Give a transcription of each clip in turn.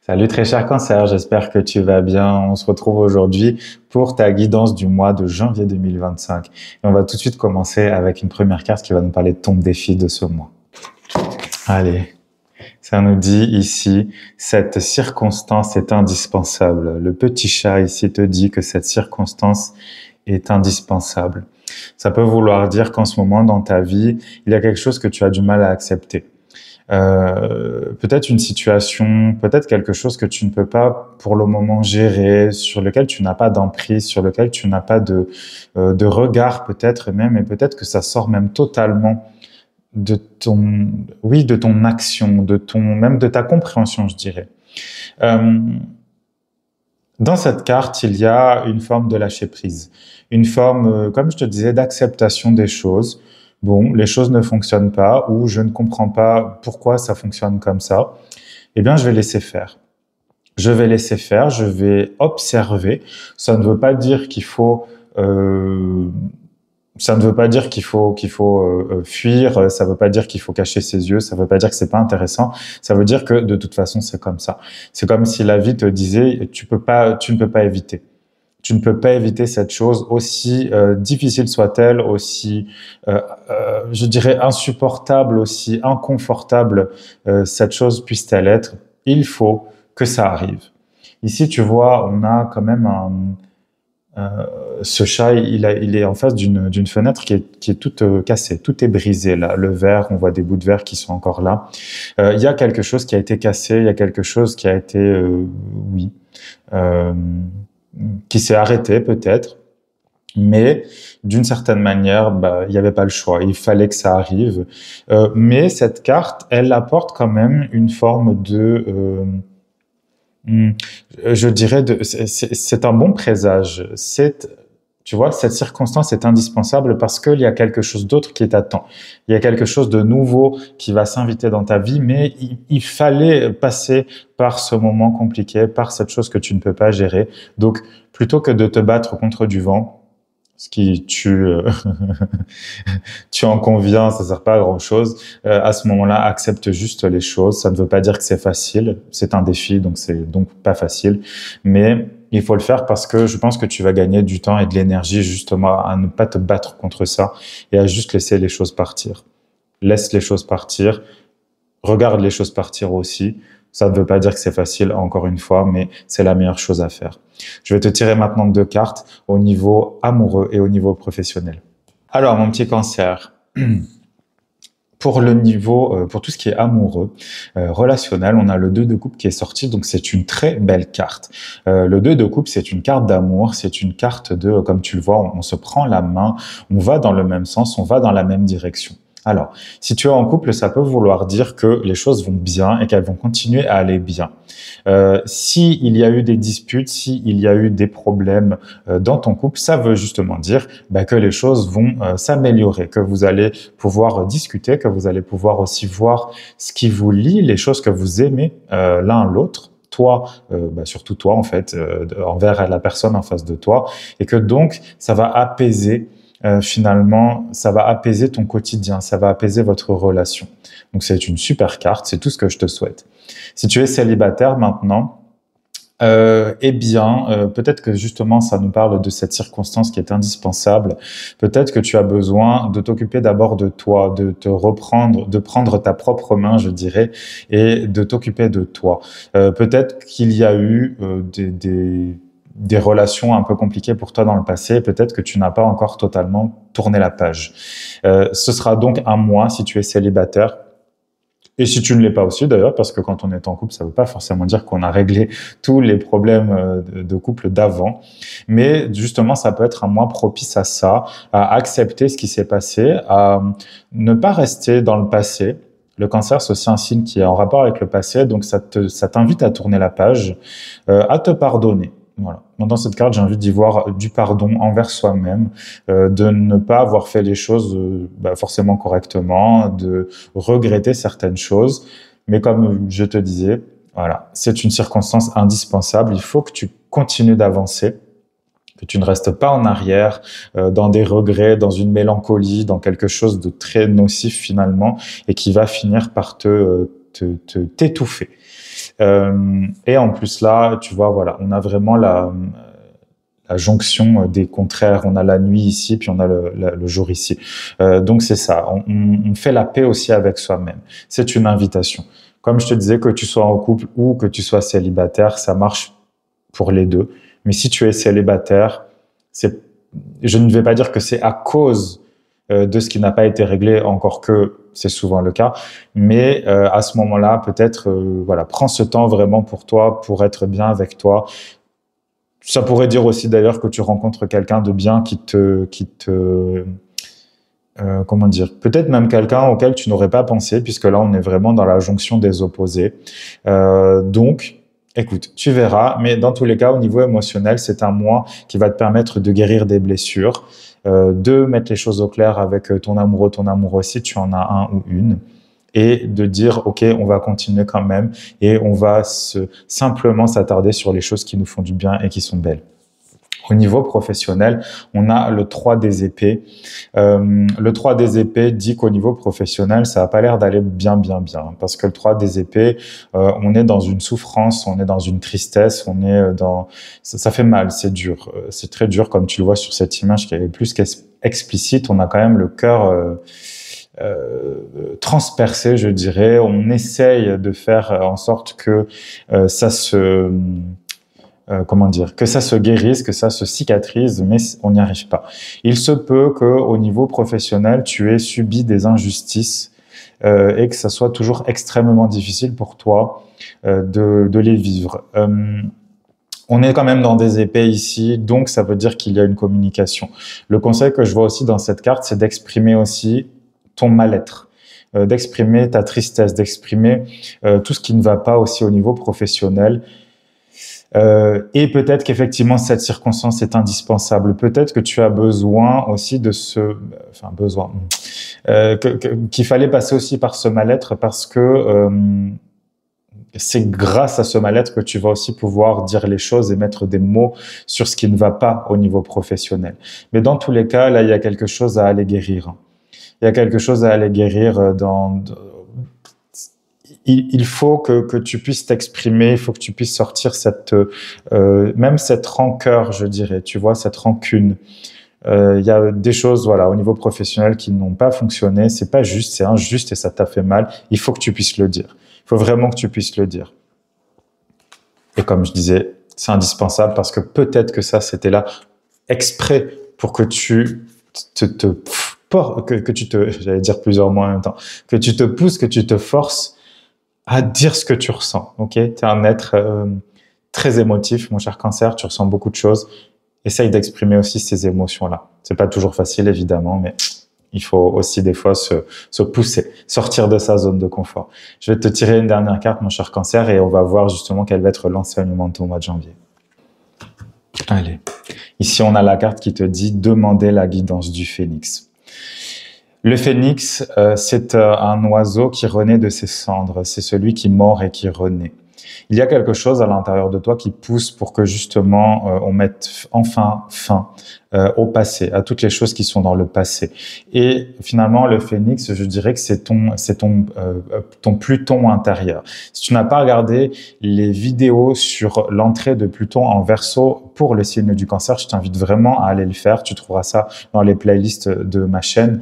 Salut très cher Cancer, j'espère que tu vas bien. On se retrouve aujourd'hui pour ta guidance du mois de janvier 2025. Et on va tout de suite commencer avec une première carte qui va nous parler de ton défi de ce mois. Allez, ça nous dit ici, cette circonstance est indispensable. Le petit chat ici te dit que cette circonstance est indispensable. Ça peut vouloir dire qu'en ce moment dans ta vie, il y a quelque chose que tu as du mal à accepter. Peut-être une situation, peut-être quelque chose que tu ne peux pas pour le moment gérer, sur lequel tu n'as pas d'emprise, sur lequel tu n'as pas de regard peut-être même, et peut-être que ça sort même totalement de ton, oui, de ton action, même de ta compréhension, je dirais. Euh, Dans cette carte, il y a une forme de lâcher prise, une forme, comme je te disais, d'acceptation des choses. Bon, les choses ne fonctionnent pas ou je ne comprends pas pourquoi ça fonctionne comme ça. Eh bien, je vais laisser faire. Je vais laisser faire, je vais observer. Ça ne veut pas dire qu'il faut ça ne veut pas dire qu'il faut fuir, ça ne veut pas dire qu'il faut cacher ses yeux, ça ne veut pas dire que c'est pas intéressant, ça veut dire que de toute façon c'est comme ça. C'est comme si la vie te disait tu ne peux pas éviter. Tu ne peux pas éviter cette chose, aussi difficile soit-elle, aussi, je dirais, insupportable, aussi inconfortable cette chose puisse-t-elle être. Il faut que ça arrive. Ici, tu vois, on a quand même ce chat, il est en face d'une fenêtre qui est toute cassée, tout est brisé là. Le verre, on voit des bouts de verre qui sont encore là. Il y a quelque chose qui a été cassé, il y a quelque chose qui a été, oui, euh, qui s'est arrêté peut-être, mais d'une certaine manière, bah, il n'y avait pas le choix, il fallait que ça arrive. Mais cette carte, elle apporte quand même une forme de je dirais, c'est un bon présage. Tu vois, cette circonstance est indispensable parce qu'il y a quelque chose d'autre qui t'attend. Il y a quelque chose de nouveau qui va s'inviter dans ta vie, mais il fallait passer par ce moment compliqué, par cette chose que tu ne peux pas gérer. Donc, plutôt que de te battre contre du vent, ce qui tu en conviens, ça sert pas à grand chose. À ce moment-là, accepte juste les choses. Ça ne veut pas dire que c'est facile. C'est un défi, donc c'est donc pas facile. Mais il faut le faire parce que je pense que tu vas gagner du temps et de l'énergie justement à ne pas te battre contre ça et à juste laisser les choses partir. Laisse les choses partir. Regarde les choses partir aussi. Ça ne veut pas dire que c'est facile, encore une fois, mais c'est la meilleure chose à faire. Je vais te tirer maintenant deux cartes au niveau amoureux et au niveau professionnel. Alors, mon petit cancer, pour le niveau, pour tout ce qui est amoureux, relationnel, on a le 2 de coupe qui est sorti, donc c'est une très belle carte. Le 2 de coupe, c'est une carte d'amour, c'est une carte de, comme tu le vois, on se prend la main, on va dans le même sens, on va dans la même direction. Alors, si tu es en couple, ça peut vouloir dire que les choses vont bien et qu'elles vont continuer à aller bien. Si il y a eu des disputes, si il y a eu des problèmes dans ton couple, ça veut justement dire que les choses vont s'améliorer, que vous allez pouvoir discuter, que vous allez pouvoir aussi voir ce qui vous lie, les choses que vous aimez l'un l'autre. Toi, surtout toi en fait, envers la personne en face de toi, et que donc ça va apaiser finalement, ça va apaiser ton quotidien, ça va apaiser votre relation. Donc c'est une super carte, c'est tout ce que je te souhaite. Si tu es célibataire maintenant, peut-être que justement ça nous parle de cette circonstance qui est indispensable. Peut-être que tu as besoin de t'occuper d'abord de toi, de te reprendre, de prendre ta propre main, je dirais, et de t'occuper de toi. Peut-être qu'il y a eu des relations un peu compliquées pour toi dans le passé, peut-être que tu n'as pas encore totalement tourné la page. Ce sera donc un mois si tu es célibataire. Et si tu ne l'es pas aussi d'ailleurs, parce que quand on est en couple, ça ne veut pas forcément dire qu'on a réglé tous les problèmes de couple d'avant. Mais justement, ça peut être un mois propice à ça, à accepter ce qui s'est passé, à ne pas rester dans le passé. Le cancer, c'est aussi un signe qui est en rapport avec le passé, donc ça t'invite à tourner la page, à te pardonner. Voilà. Dans cette carte, j'ai envie d'y voir du pardon envers soi-même, de ne pas avoir fait les choses forcément correctement, de regretter certaines choses. Mais comme je te disais, voilà, c'est une circonstance indispensable. Il faut que tu continues d'avancer, que tu ne restes pas en arrière, dans des regrets, dans une mélancolie, dans quelque chose de très nocif finalement, et qui va finir par te t'étouffer. Et en plus là, tu vois, voilà, on a vraiment la jonction des contraires. On a la nuit ici, puis on a le jour ici. Donc c'est ça. On fait la paix aussi avec soi-même. C'est une invitation. Comme je te disais, que tu sois en couple ou que tu sois célibataire, ça marche pour les deux. Mais si tu es célibataire, je ne vais pas dire que c'est à cause de ce qui n'a pas été réglé, encore que c'est souvent le cas. Mais à ce moment-là, peut-être, voilà, prends ce temps vraiment pour toi, pour être bien avec toi. Ça pourrait dire aussi d'ailleurs que tu rencontres quelqu'un de bien comment dire, peut-être même quelqu'un auquel tu n'aurais pas pensé, puisque là on est vraiment dans la jonction des opposés. Donc, écoute, tu verras, mais dans tous les cas, au niveau émotionnel, c'est un mois qui va te permettre de guérir des blessures, de mettre les choses au clair avec ton amoureux, ton amoureuse si tu en as un ou une, et de dire, OK, on va continuer quand même et on va simplement s'attarder sur les choses qui nous font du bien et qui sont belles. Au niveau professionnel, on a le 3 des épées. Le 3 des épées dit qu'au niveau professionnel, ça n'a pas l'air d'aller bien. Parce que le 3 des épées, on est dans une souffrance, on est dans une tristesse, on est dans... Ça fait mal, c'est dur. C'est très dur, comme tu le vois sur cette image qui est plus qu'explicite. On a quand même le cœur... transpercé, je dirais. On essaye de faire en sorte que ça se... comment dire, que ça se guérisse, que ça se cicatrise, mais on n'y arrive pas. Il se peut qu'au niveau professionnel, tu aies subi des injustices et que ça soit toujours extrêmement difficile pour toi de les vivre. On est quand même dans des épées ici, donc ça veut dire qu'il y a une communication. Le conseil que je vois aussi dans cette carte, c'est d'exprimer aussi ton mal-être, d'exprimer ta tristesse, d'exprimer tout ce qui ne va pas aussi au niveau professionnel. Et peut-être qu'effectivement cette circonstance est indispensable. Peut-être que tu as besoin aussi de qu'il fallait passer aussi par ce mal-être parce que c'est grâce à ce mal-être que tu vas aussi pouvoir dire les choses et mettre des mots sur ce qui ne va pas au niveau professionnel. Mais dans tous les cas, là, il y a quelque chose à aller guérir. Il y a quelque chose à aller guérir il faut que tu puisses t'exprimer, il faut que tu puisses sortir même cette rancœur, je dirais, tu vois, cette rancune. Il y a des choses, voilà, au niveau professionnel qui n'ont pas fonctionné, c'est pas juste, c'est injuste et ça t'a fait mal. Il faut que tu puisses le dire. Il faut vraiment que tu puisses le dire. Et comme je disais, c'est indispensable parce que peut-être que ça, c'était là exprès pour que tu j'allais dire plusieurs mots en même temps, que tu te pousses, que tu te forces à dire ce que tu ressens, ok? Tu es un être très émotif, mon cher Cancer, tu ressens beaucoup de choses. Essaye d'exprimer aussi ces émotions-là. C'est pas toujours facile, évidemment, mais il faut aussi des fois se pousser, sortir de sa zone de confort. Je vais te tirer une dernière carte, mon cher Cancer, et on va voir justement quel va être l'enseignement de ton mois de janvier. Allez. Ici, on a la carte qui te dit « Demandez la guidance du phénix ». Le phénix, c'est un oiseau qui renaît de ses cendres. C'est celui qui mord et qui renaît. Il y a quelque chose à l'intérieur de toi qui pousse pour que justement on mette enfin fin au passé, à toutes les choses qui sont dans le passé. Et finalement, le phénix, je dirais que c'est ton Pluton intérieur. Si tu n'as pas regardé les vidéos sur l'entrée de Pluton en Verseau pour le signe du Cancer, je t'invite vraiment à aller le faire. Tu trouveras ça dans les playlists de ma chaîne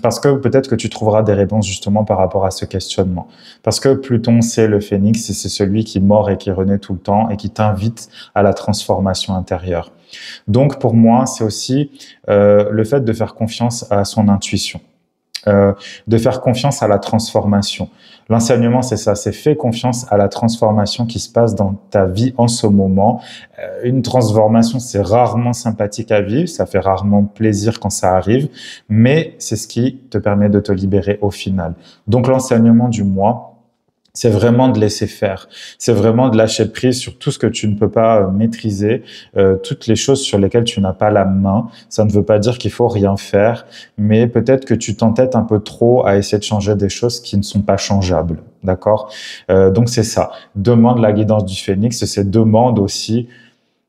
parce que peut-être que tu trouveras des réponses justement par rapport à ce questionnement. Parce que Pluton, c'est le phénix et c'est celui qui mord et qui renaît tout le temps et qui t'invite à la transformation intérieure. Donc pour moi, c'est aussi le fait de faire confiance à son intuition, de faire confiance à la transformation. L'enseignement, c'est ça, c'est fais confiance à la transformation qui se passe dans ta vie en ce moment. Une transformation, c'est rarement sympathique à vivre, ça fait rarement plaisir quand ça arrive, mais c'est ce qui te permet de te libérer au final. Donc l'enseignement du mois, c'est vraiment de laisser faire. C'est vraiment de lâcher prise sur tout ce que tu ne peux pas maîtriser, toutes les choses sur lesquelles tu n'as pas la main. Ça ne veut pas dire qu'il faut rien faire, mais peut-être que tu t'entêtes un peu trop à essayer de changer des choses qui ne sont pas changeables. D'accord? Donc c'est ça. Demande la guidance du phénix, c'est demande aussi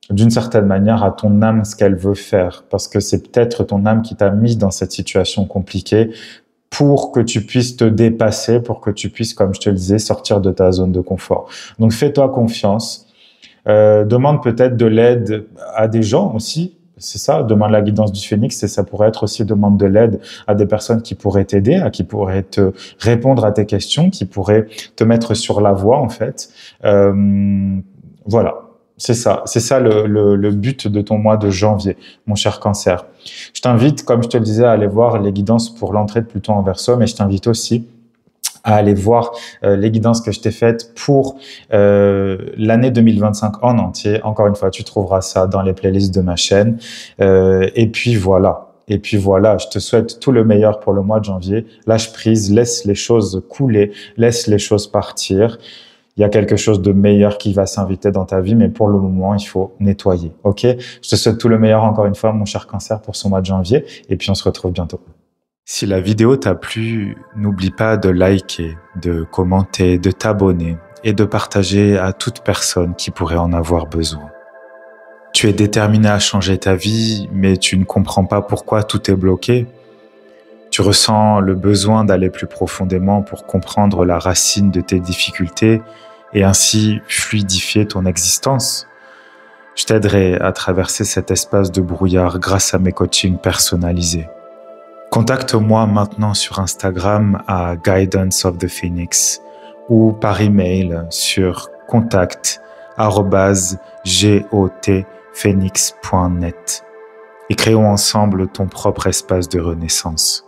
d'une certaine manière à ton âme ce qu'elle veut faire, parce que c'est peut-être ton âme qui t'a mis dans cette situation compliquée pour que tu puisses te dépasser, pour que tu puisses, comme je te le disais, sortir de ta zone de confort. Donc, fais-toi confiance. Demande peut-être de l'aide à des gens aussi. C'est ça, demande la guidance du phénix, et ça pourrait être aussi demande de l'aide à des personnes qui pourraient t'aider, qui pourraient te répondre à tes questions, qui pourraient te mettre sur la voie, en fait. Voilà. C'est ça le but de ton mois de janvier, mon cher Cancer. Je t'invite, comme je te le disais, à aller voir les guidances pour l'entrée de Pluton en Verseau, mais je t'invite aussi à aller voir les guidances que je t'ai faites pour l'année 2025 en entier. Encore une fois, tu trouveras ça dans les playlists de ma chaîne. Et puis voilà. Je te souhaite tout le meilleur pour le mois de janvier. Lâche prise, laisse les choses couler, laisse les choses partir. Il y a quelque chose de meilleur qui va s'inviter dans ta vie, mais pour le moment, il faut nettoyer. Ok? Je te souhaite tout le meilleur encore une fois, mon cher Cancer, pour ce mois de janvier. Et puis, on se retrouve bientôt. Si la vidéo t'a plu, n'oublie pas de liker, de commenter, de t'abonner et de partager à toute personne qui pourrait en avoir besoin. Tu es déterminé à changer ta vie, mais tu ne comprends pas pourquoi tout est bloqué. Tu ressens le besoin d'aller plus profondément pour comprendre la racine de tes difficultés et ainsi fluidifier ton existence. Je t'aiderai à traverser cet espace de brouillard grâce à mes coachings personnalisés. Contacte-moi maintenant sur Instagram à Guidance of the Phoenix ou par email sur contact@gotphoenix.net et créons ensemble ton propre espace de renaissance.